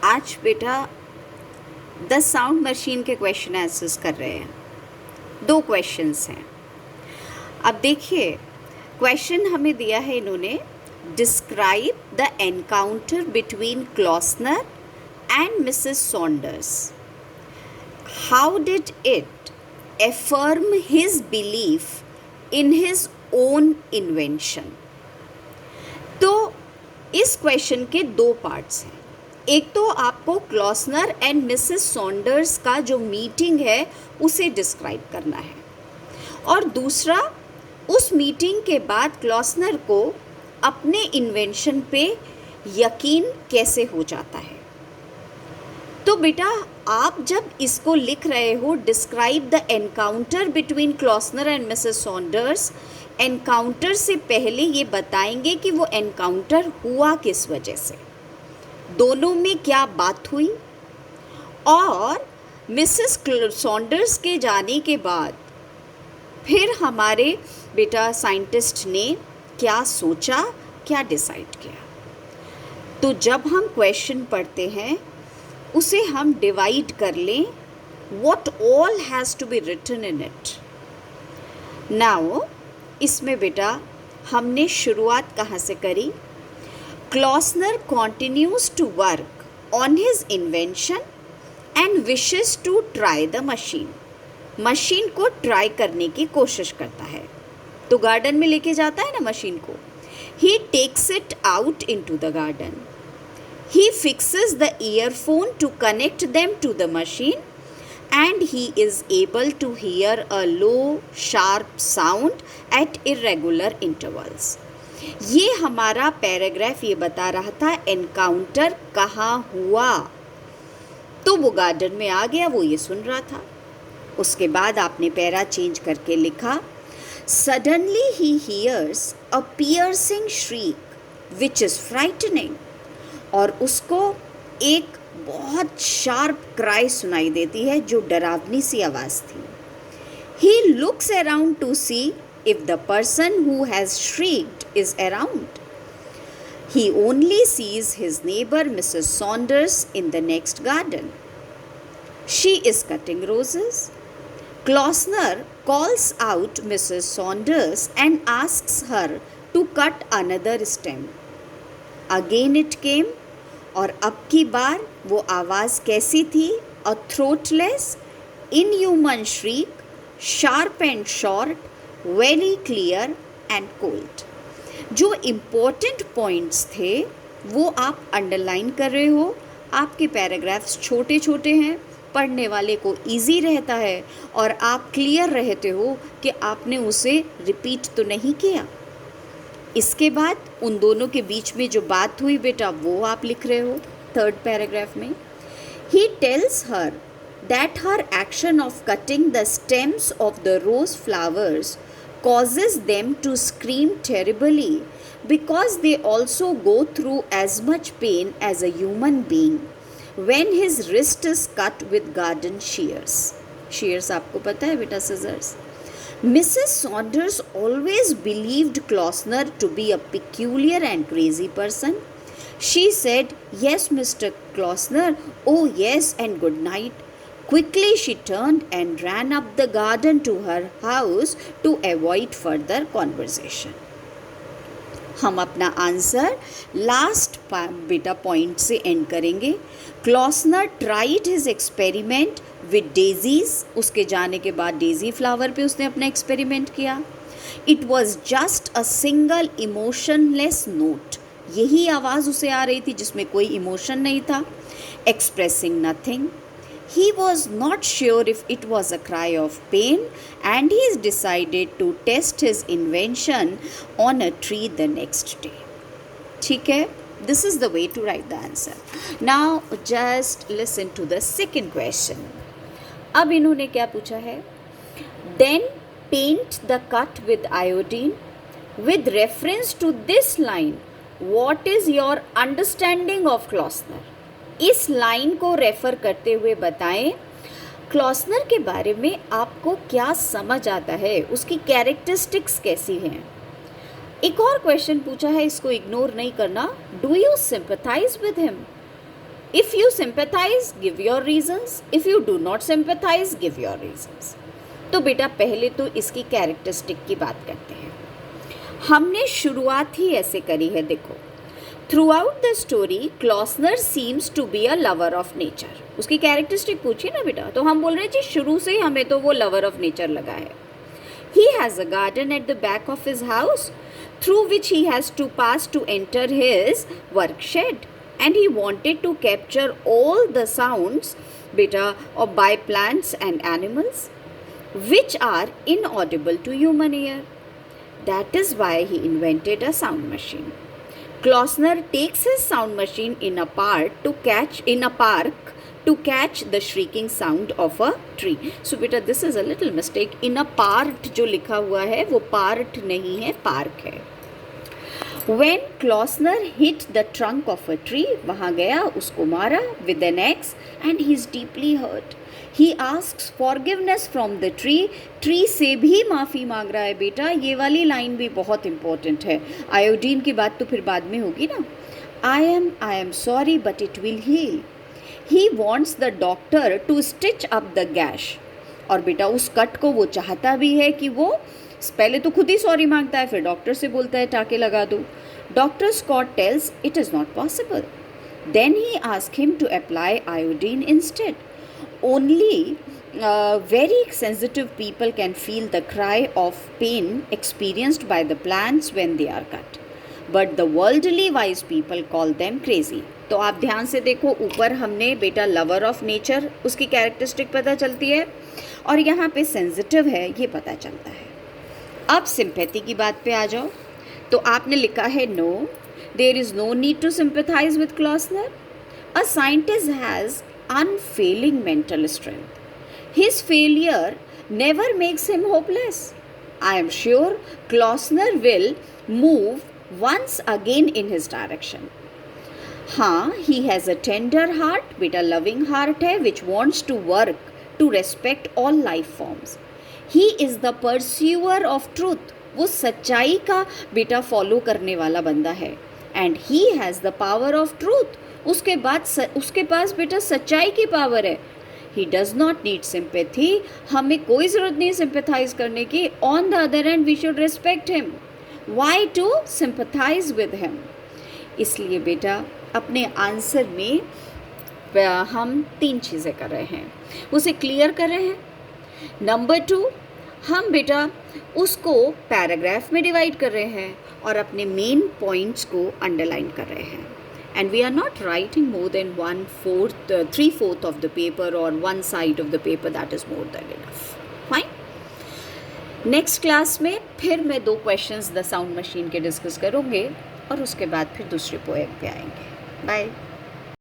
आज बेटा 10 sound machine के क्वेश्चन आंसर्स कर रहे हैं। 2 क्वेश्चंस हैं। अब देखिए, क्वेश्चन हमें दिया है इन्होंने, describe the encounter between Klausner and Mrs Saunders. How did it affirm his belief in his own invention? तो इस क्वेश्चन के 2 पार्ट्स हैं। एक तो आपको क्लॉसनर एंड मिसेस सॉन्डर्स का जो मीटिंग है उसे डिस्क्राइब करना है, और दूसरा उस मीटिंग के बाद क्लॉसनर को अपने इन्वेंशन पे यकीन कैसे हो जाता है। तो बेटा आप जब इसको लिख रहे हो, describe the encounter between Klausner and Mrs Saunders, encounter से पहले ये बताएंगे कि वो एनकाउंटर हुआ किस वजह से, दोनों में क्या बात हुई, और मिसेस सॉन्डर्स के जाने के बाद फिर हमारे बेटा साइंटिस्ट ने क्या सोचा, क्या डिसाइड किया। तो जब हम क्वेश्चन पढ़ते हैं उसे हम डिवाइड कर लें, what all has to be written in it. Now इसमें बेटा हमने शुरुआत कहाँ से करी? क्लॉसनर continues to work on his invention and wishes to try the machine. Machine को ट्राई करने की कोशिश करता है, तो गार्डन में लेके जाता है ना मशीन को। He takes it out into the garden. He fixes the earphone to connect them to the machine, and he is able to hear a low, sharp sound at irregular intervals. ये हमारा paragraph ये बता रहा था encounter कहाँ हुआ। तो वो गार्डन में आ गया, वो ये सुन रहा था। उसके बाद आपने पैरा चेंज करके लिखा, Suddenly he hears a piercing shriek which is frightening. और उसको एक बहुत शार्प क्राई सुनाई देती है जो डरावनी सी आवाज़ थी। He looks around to see if the person who has shrieked is around. He only sees his neighbor Mrs. Saunders in the next garden. She is cutting roses. Klosner calls out Mrs. Saunders and asks her to cut another stem. Again it came, और अब की बार वो आवाज़ कैसी थी? A throatless, inhuman shriek, sharp and short, very clear and cold. जो important points थे वो आप अंडरलाइन कर रहे हो। आपके पैराग्राफ्स छोटे छोटे हैं, पढ़ने वाले को इजी रहता है, और आप क्लियर रहते हो कि आपने उसे रिपीट तो नहीं किया। इसके बाद उन दोनों के बीच में जो बात हुई बेटा वो आप लिख रहे हो 3rd पैराग्राफ में। He tells her that her action of cutting the stems of the rose flowers causes them to scream terribly because they also go through as much pain as a human being when his wrist is cut with garden shears. Shears आपको पता है बेटा, scissors. Mrs. Saunders always believed Klosner to be a peculiar and crazy person. She said, "Yes, Mr. Klosner, oh yes, and good night." Quickly she turned and ran up the garden to her house to avoid further conversation. हम अपना answer last बेटा point से end करेंगे। Klausner tried his experiment with daisies. उसके जाने के बाद Daisy flower पे उसने अपना एक्सपेरिमेंट किया। It was just a single emotionless note. यही आवाज़ उसे आ रही थी जिसमें कोई इमोशन नहीं था। Expressing nothing. He was not sure if it was a cry of pain, and he decided to test his invention on a tree the next day. ठीक है? This is the way to write the answer. Now just listen to the second question. अब इन्होंने क्या पूछा है? Then paint the cut with iodine. With reference to this line, what is your understanding of Klosner? इस line को refer करते हुए बताएं क्लॉसनर के बारे में आपको क्या समझ आता है, उसकी कैरेक्टरिस्टिक्स कैसी हैं। एक और क्वेश्चन पूछा है, इसको इग्नोर नहीं करना। Do you sympathize with him? If you sympathize, give your reasons. If you do not sympathize, give your reasons. तो बेटा पहले तो इसकी कैरेक्टरिस्टिक की बात करते हैं. हमने शुरुआत ही ऐसे करी है. देखो, throughout the story Klausner seems to be a lover of nature. उसकी कैरेक्टरिस्टिक पूछी ना बेटा, तो हम बोल रहे हैं जी शुरू से ही हमें तो वो लवर ऑफ नेचर लगा है. He has a garden at the back of his house through which he has to pass to enter his work shed, and he wanted to capture all the sounds beta of by plants and animals which are inaudible to human ear. That is why he invented a sound machine. Klausner takes his sound machine in a park to catch the shrieking sound of a tree. So beta this is a little mistake. In a part जो लिखा हुआ है वो part नहीं है, park है. When Klausner hit the trunk of a tree, वहाँ गया, उसको मारा with an axe and he is deeply hurt. He asks forgiveness from the tree. Tree से भी माफ़ी मांग रहा है बेटा. ये वाली लाइन भी बहुत important है. आयोडीन की बात तो फिर बाद में होगी ना. I am sorry but it will heal. He wants the doctor to stitch up the gash. और बेटा उस कट को वो चाहता भी है कि वो पहले तो खुद ही सॉरी मांगता है, फिर डॉक्टर से बोलता है टाके लगा दो. Doctor Scott tells it is not possible. Then he ask him to apply iodine instead. Only very sensitive people can feel the cry of pain experienced by the plants when they are cut. But the worldly wise people call them crazy. तो आप ध्यान से देखो, ऊपर हमने बेटा lover of nature उसकी characteristic पता चलती है और यहाँ पे सेंसिटिव है ये पता चलता है. अब सिंपैथी की बात पे आ जाओ. तो आपने लिखा है no, there is no need to sympathise with Klausner. A scientist has unfeeling mental strength. His failure never makes him hopeless. I am sure Klausner will move once again in his direction. हाँ, he has a tender heart, बेटा loving heart है, which wants to work to respect all life forms. He is the pursuer of truth. वो सच्चाई का बेटा follow करने वाला बंदा है. And he has the power of truth. उसके पास बेटा सच्चाई की पावर है. He does not need sympathy. हमें कोई ज़रूरत नहीं sympathize करने की. On the other hand, we should respect him. Why to sympathize with him? इसलिए बेटा अपने आंसर में हम 3 चीज़ें कर रहे हैं, उसे क्लियर कर रहे हैं. नंबर 2, हम बेटा उसको पैराग्राफ में डिवाइड कर रहे हैं और अपने मेन पॉइंट्स को अंडरलाइन कर रहे हैं. And we are not writing more than 3/4 of the paper or one side of the paper. That is more than enough. Fine. Next class में फिर मैं 2 questions द साउंड मशीन के discuss करूँगी और उसके बाद फिर दूसरी पोएम पे आएंगे. बाय.